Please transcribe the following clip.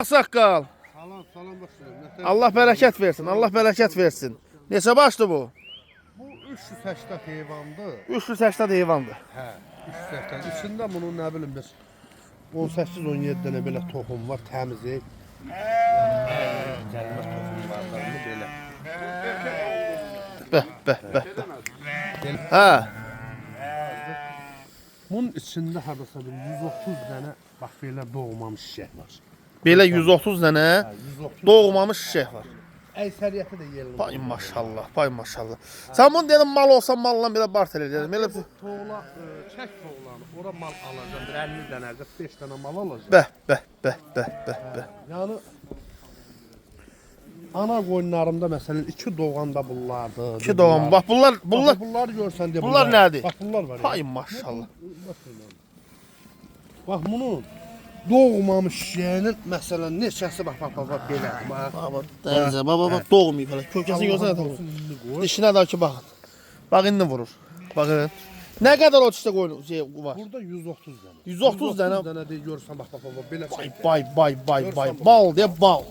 Saqqal. Salam başlayın. Allah bərəkət versin. Allah bərəkət versin. Neçə başdı bu? Bu 380 heyvandır. 380 heyvandır. Hə, 380. İçində bunun nə bilim biz 18-17 dənə belə toxum var, təmiz. Gəlmə toxum var da belə. Bəh. Hə. Bunun içində hardasa 130 dənə bax belə doğmamış şişək var. Belə 130 dənə 130 doğmamış şişək var. əksəriyyəti də yerli. Pay maşallah, pay maşallah. Sən bunu dedim mal olsa malla belə barter edərim. Elə bir Toğla, çək toğlanı, ora mal alacağım. Bir 50 dənə, 45 dənə mal alacağım. bəh. Yəni ana qoyunlarımda məsələn 2 doğanda bunlardır. İki doğum. Bax Bunlar görsən deyə. bunlar nədir? Bax bunlar var. Pay maşallah. Bax bunun doğmamış şeyinin məsələn neçəsi bax belə. Baba, dənizə, baba doğmayıb hələ. Kökəsini görsənə tamam. Dişinə də ki baxın. Bax indi vurur. Baxın. Nə qədər o çişdə qoyun var? Burada 130 dənə. 130 dənə. dənə deyə görsən bax belə. Bay. Bal deyə bal.